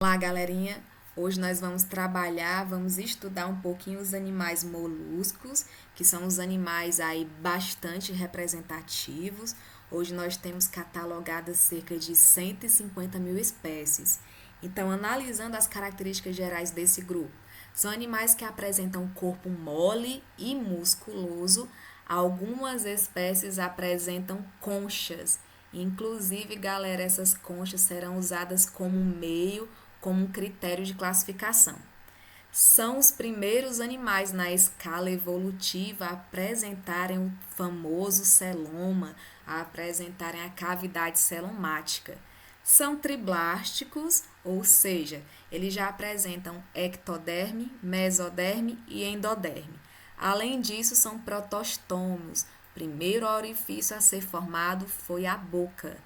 Olá, galerinha! Hoje nós vamos estudar um pouquinho os animais moluscos, que são os animais aí bastante representativos. Hoje nós temos catalogadas cerca de 150 mil espécies. Então, analisando as características gerais desse grupo, são animais que apresentam corpo mole e musculoso. Algumas espécies apresentam conchas. Inclusive, galera, essas conchas serão usadas como meio, como um critério de classificação. São os primeiros animais na escala evolutiva a apresentarem o famoso celoma, a apresentarem a cavidade celomática. São triblásticos, ou seja, eles já apresentam ectoderme, mesoderme e endoderme. Além disso, são protostômios. O primeiro orifício a ser formado foi a boca.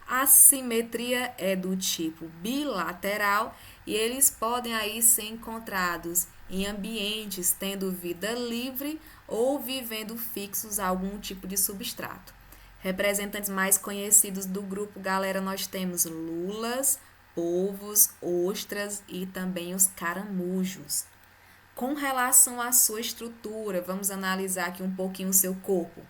A simetria é do tipo bilateral e eles podem aí ser encontrados em ambientes tendo vida livre ou vivendo fixos a algum tipo de substrato. Representantes mais conhecidos do grupo, galera, nós temos lulas, polvos, ostras e também os caramujos. Com relação à sua estrutura, vamos analisar aqui um pouquinho o seu corpo.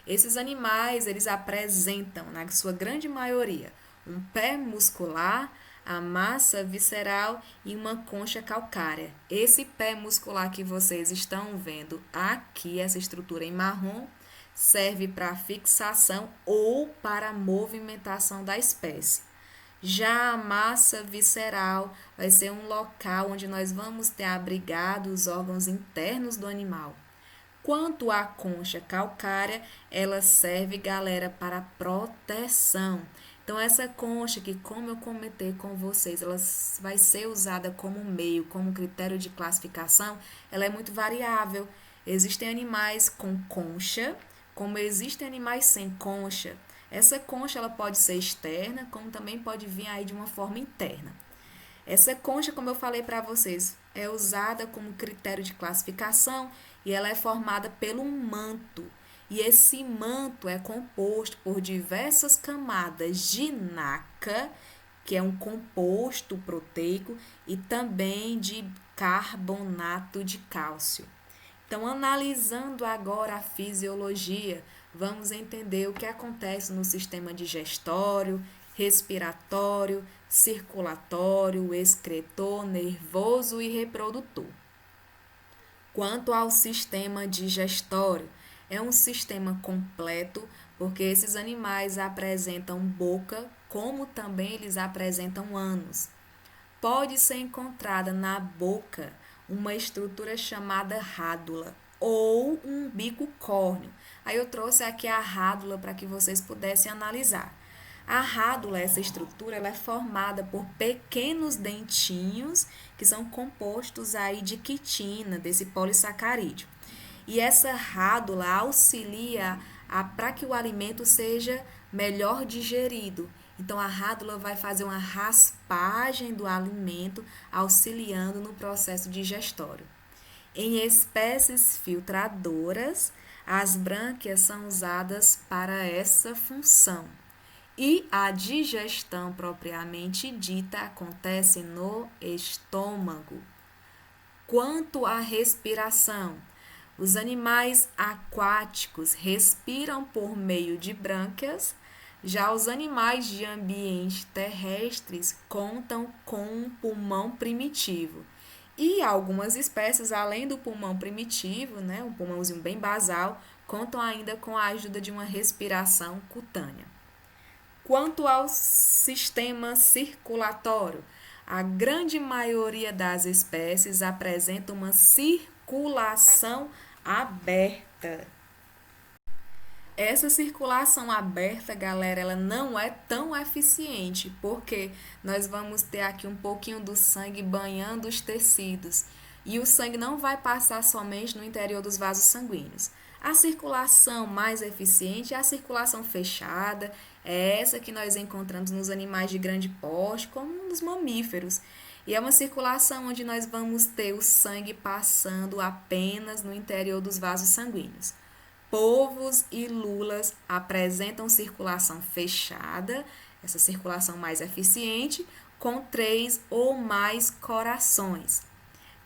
Esses animais, eles apresentam, na sua grande maioria, um pé muscular, a massa visceral e uma concha calcária. Esse pé muscular que vocês estão vendo aqui, essa estrutura em marrom, serve para fixação ou para movimentação da espécie. Já a massa visceral vai ser um local onde nós vamos ter abrigado os órgãos internos do animal. Quanto à concha calcária, ela serve, galera, para proteção. Então, essa concha que, como eu comentei com vocês, ela vai ser usada como meio, como critério de classificação, ela é muito variável. Existem animais com concha, como existem animais sem concha. Essa concha ela pode ser externa, como também pode vir aí de uma forma interna. Essa concha, como eu falei para vocês, é usada como critério de classificação e ela é formada pelo manto. E esse manto é composto por diversas camadas de NACA, que é um composto proteico, e também de carbonato de cálcio. Então, analisando agora a fisiologia, vamos entender o que acontece no sistema digestório, respiratório, circulatório, excretor, nervoso e reprodutor. Quanto ao sistema digestório, é um sistema completo, porque esses animais apresentam boca, como também eles apresentam ânus. Pode ser encontrada na boca uma estrutura chamada rádula ou um bico córneo. Aí eu trouxe aqui a rádula para que vocês pudessem analisar. A rádula, essa estrutura, ela é formada por pequenos dentinhos que são compostos aí de quitina, desse polissacarídeo. E essa rádula auxilia para que o alimento seja melhor digerido. Então, a rádula vai fazer uma raspagem do alimento, auxiliando no processo digestório. Em espécies filtradoras, as brânquias são usadas para essa função. E a digestão propriamente dita acontece no estômago. Quanto à respiração, os animais aquáticos respiram por meio de brânquias, já os animais de ambiente terrestres contam com um pulmão primitivo. E algumas espécies, além do pulmão primitivo, né, um pulmãozinho bem basal, contam ainda com a ajuda de uma respiração cutânea. Quanto ao sistema circulatório, a grande maioria das espécies apresenta uma circulação aberta. Essa circulação aberta, galera, ela não é tão eficiente, porque nós vamos ter aqui um pouquinho do sangue banhando os tecidos. E o sangue não vai passar somente no interior dos vasos sanguíneos. A circulação mais eficiente é a circulação fechada, é essa que nós encontramos nos animais de grande porte, como nos mamíferos. E é uma circulação onde nós vamos ter o sangue passando apenas no interior dos vasos sanguíneos. Polvos e lulas apresentam circulação fechada, essa circulação mais eficiente, com 3 ou mais corações.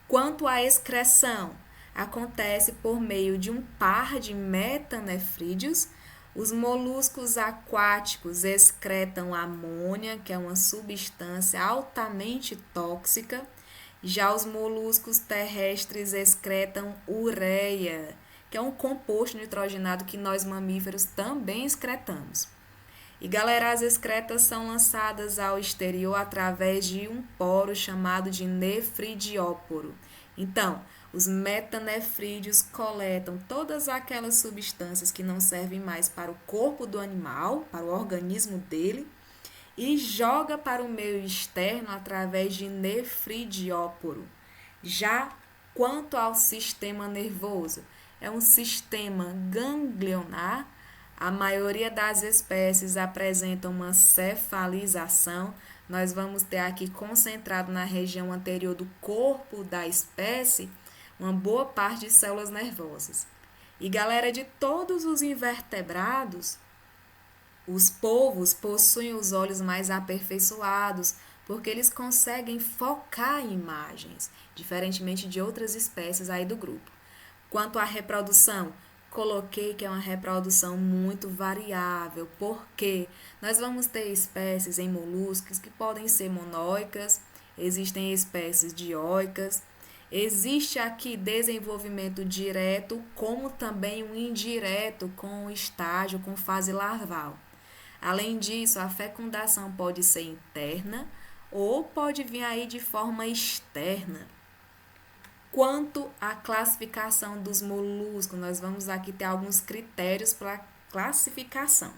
Quanto à excreção, acontece por meio de um par de metanefrídeos. Os moluscos aquáticos excretam amônia, que é uma substância altamente tóxica. Já os moluscos terrestres excretam ureia, que é um composto nitrogenado que nós mamíferos também excretamos. E galera, as excretas são lançadas ao exterior através de um poro chamado de nefridióporo. Então, os metanefrídeos coletam todas aquelas substâncias que não servem mais para o corpo do animal, para o organismo dele, e joga para o meio externo através de nefridióporo. Já quanto ao sistema nervoso, é um sistema ganglionar. A maioria das espécies apresentam uma cefalização. Nós vamos ter aqui concentrado na região anterior do corpo da espécie uma boa parte de células nervosas. E galera, de todos os invertebrados, os polvos possuem os olhos mais aperfeiçoados, porque eles conseguem focar em imagens, diferentemente de outras espécies aí do grupo. Quanto à reprodução, coloquei que é uma reprodução muito variável, porque nós vamos ter espécies em moluscos que podem ser monóicas, existem espécies dioicas, existe aqui desenvolvimento direto, como também um indireto com estágio, com fase larval. Além disso, a fecundação pode ser interna ou pode vir aí de forma externa. Quanto à classificação dos moluscos, nós vamos aqui ter alguns critérios para classificação.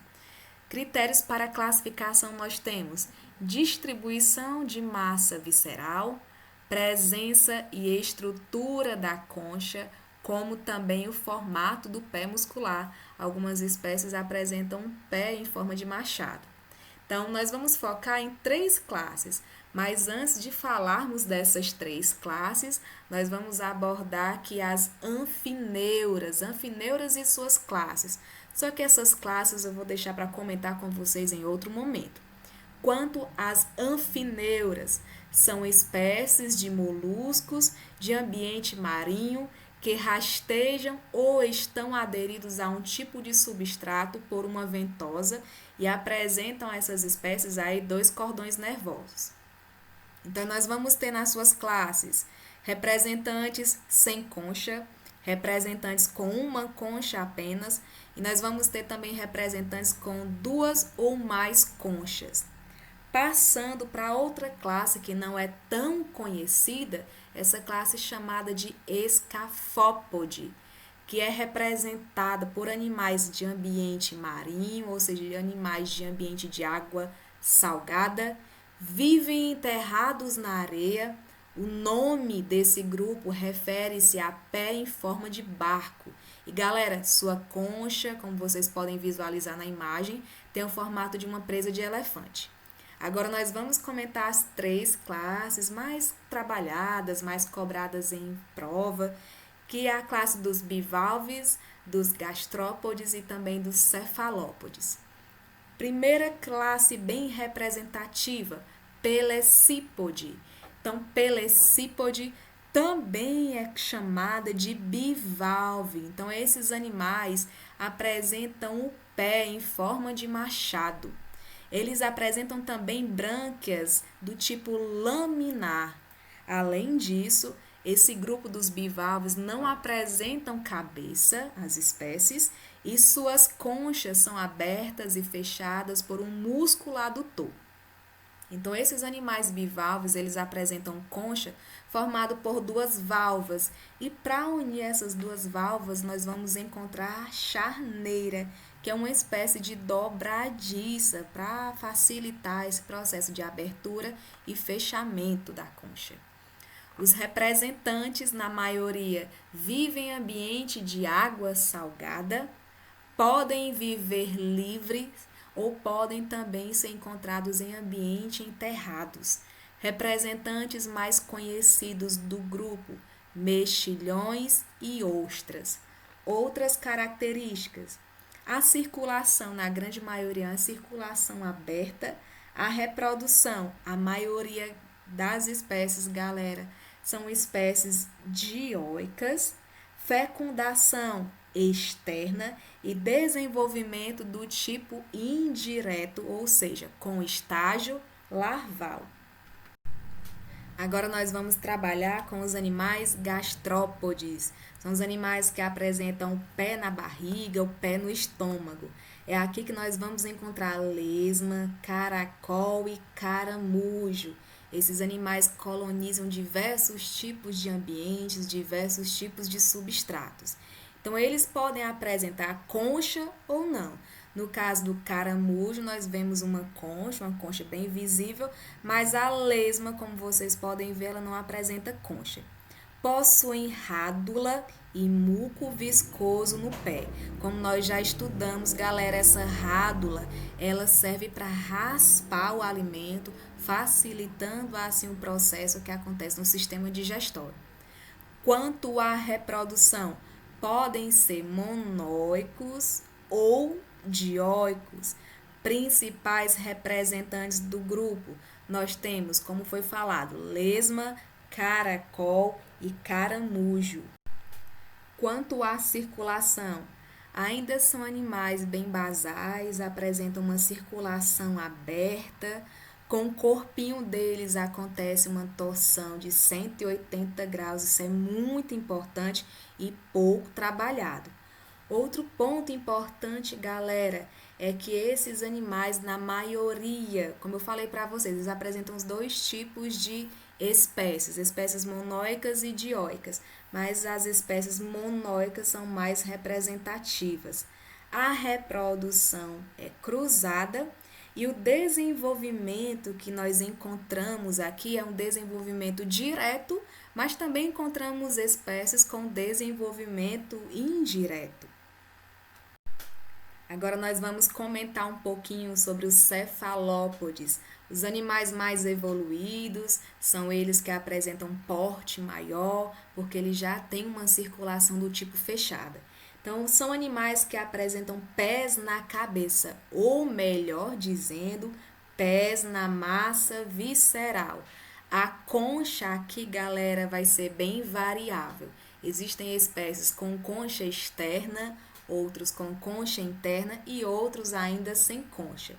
Critérios para classificação nós temos distribuição de massa visceral, presença e estrutura da concha, como também o formato do pé muscular. Algumas espécies apresentam um pé em forma de machado. Então, nós vamos focar em 3 classes, mas antes de falarmos dessas 3 classes, nós vamos abordar aqui as anfineuras e suas classes. Só que essas classes eu vou deixar para comentar com vocês em outro momento. Quanto às anfineuras, são espécies de moluscos de ambiente marinho que rastejam ou estão aderidos a um tipo de substrato por uma ventosa e apresentam essas espécies aí 2 cordões nervosos. Então, nós vamos ter nas suas classes representantes sem concha, representantes com uma concha apenas, e nós vamos ter também representantes com 2 ou mais conchas. Passando para outra classe que não é tão conhecida, essa classe chamada de escafópode, que é representada por animais de ambiente marinho, ou seja, de animais de ambiente de água salgada, vivem enterrados na areia. O nome desse grupo refere-se a pé em forma de barco. E galera, sua concha, como vocês podem visualizar na imagem, tem o formato de uma presa de elefante. Agora nós vamos comentar as 3 classes mais trabalhadas, mais cobradas em prova, que é a classe dos bivalves, dos gastrópodes e também dos cefalópodes. Primeira classe bem representativa, Pelecípode. Então, Pelecípode também é chamada de bivalve. Então, esses animais apresentam o pé em forma de machado. Eles apresentam também brânquias do tipo laminar. Além disso, esse grupo dos bivalves não apresentam cabeça, as espécies, e suas conchas são abertas e fechadas por um músculo adutor. Então, esses animais bivalves, eles apresentam concha formado por 2 válvulas. E para unir essas 2 válvulas, nós vamos encontrar a charneira, que é uma espécie de dobradiça para facilitar esse processo de abertura e fechamento da concha. Os representantes, na maioria, vivem em ambiente de água salgada, podem viver livres ou podem também ser encontrados em ambiente enterrados. Representantes mais conhecidos do grupo, mexilhões e ostras. Outras características: a circulação, na grande maioria, é uma circulação aberta, A reprodução, a maioria das espécies, galera, são espécies dioicas, fecundação externa e desenvolvimento do tipo indireto, ou seja, com estágio larval. Agora nós vamos trabalhar com os animais gastrópodes. São os animais que apresentam o pé na barriga, o pé no estômago. É aqui que nós vamos encontrar lesma, caracol e caramujo. Esses animais colonizam diversos tipos de ambientes, diversos tipos de substratos. Então, eles podem apresentar concha ou não. No caso do caramujo, nós vemos uma concha bem visível, mas a lesma, como vocês podem ver, ela não apresenta concha. Possuem rádula e muco viscoso no pé. Como nós já estudamos, galera, essa rádula, ela serve para raspar o alimento, facilitando assim o processo que acontece no sistema digestório. Quanto à reprodução, podem ser monóicos ou dioicos. Principais representantes do grupo, nós temos, como foi falado, lesma, caracol e caramujo. Quanto à circulação, ainda são animais bem basais, apresentam uma circulação aberta. Com o corpinho deles acontece uma torção de 180 graus, isso é muito importante e pouco trabalhado. Outro ponto importante, galera, é que esses animais, na maioria, como eu falei para vocês, eles apresentam os dois tipos de espécies monóicas e dioicas, mas as espécies monóicas são mais representativas. A reprodução é cruzada e o desenvolvimento que nós encontramos aqui é um desenvolvimento direto, mas também encontramos espécies com desenvolvimento indireto. Agora nós vamos comentar um pouquinho sobre os cefalópodes. Os animais mais evoluídos são eles que apresentam porte maior, porque eles já têm uma circulação do tipo fechada. Então, são animais que apresentam pés na cabeça, ou melhor dizendo, pés na massa visceral. A concha aqui, galera, vai ser bem variável. Existem espécies com concha externa, outros com concha interna e outros ainda sem concha.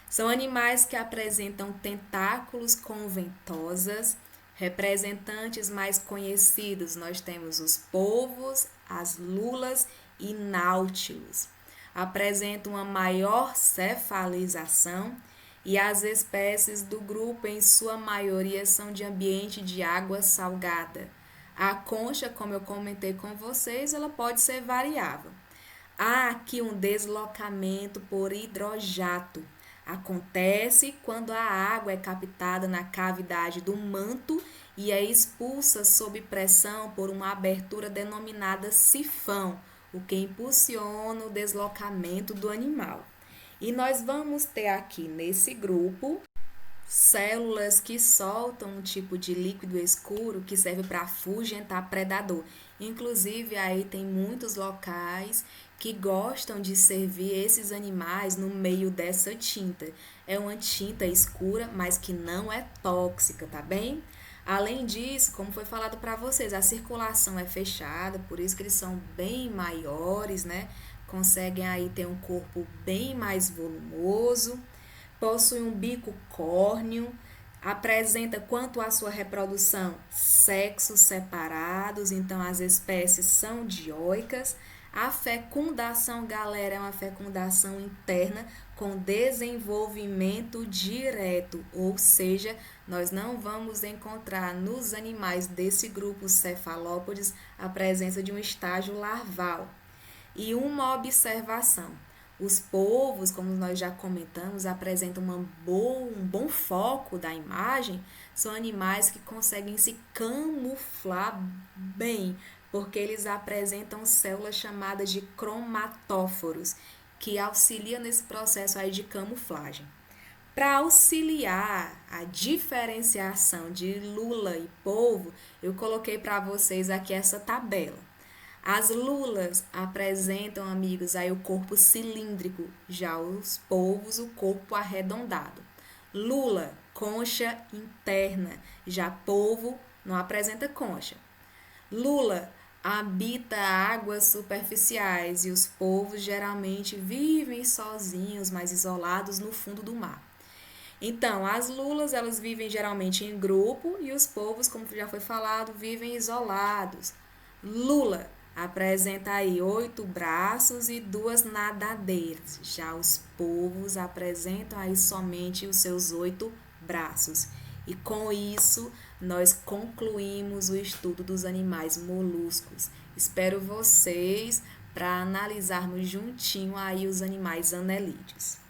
São animais que apresentam tentáculos com ventosas. Representantes mais conhecidos, nós temos os polvos, as lulas e náutilos. Apresentam uma maior cefalização e as espécies do grupo, em sua maioria, são de ambiente de água salgada. A concha, como eu comentei com vocês, ela pode ser variável. Há aqui um deslocamento por hidrojato. Acontece quando a água é captada na cavidade do manto e é expulsa sob pressão por uma abertura denominada sifão, o que impulsiona o deslocamento do animal. E nós vamos ter aqui nesse grupo células que soltam um tipo de líquido escuro que serve para afugentar predador. Inclusive, aí tem muitos locais que gostam de servir esses animais no meio dessa tinta. É uma tinta escura, mas que não é tóxica, tá bem? Além disso, como foi falado para vocês, a circulação é fechada, por isso que eles são bem maiores, né? Conseguem aí ter um corpo bem mais volumoso, possui um bico córneo, apresenta quanto à sua reprodução sexos separados, então as espécies são dioicas. A fecundação, galera, é uma fecundação interna com desenvolvimento direto, ou seja, nós não vamos encontrar nos animais desse grupo cefalópodes a presença de um estágio larval. E uma observação: os polvos, como nós já comentamos, apresentam um bom foco da imagem, são animais que conseguem se camuflar bem, porque eles apresentam células chamadas de cromatóforos, que auxiliam nesse processo aí de camuflagem. Para auxiliar a diferenciação de lula e polvo, eu coloquei para vocês aqui essa tabela. As lulas apresentam, amigos, aí o corpo cilíndrico, já os polvos, o corpo arredondado. Lula, concha interna. Já polvo não apresenta concha. Lula habita águas superficiais e os polvos geralmente vivem sozinhos, mais isolados no fundo do mar. Então, as lulas, elas vivem geralmente em grupo e os polvos, como já foi falado, vivem isolados. Lula apresenta aí 8 braços e 2 nadadeiras. Já os polvos apresentam aí somente os seus 8 braços. E com isso, nós concluímos o estudo dos animais moluscos. Espero vocês para analisarmos juntinho aí os animais anelídeos.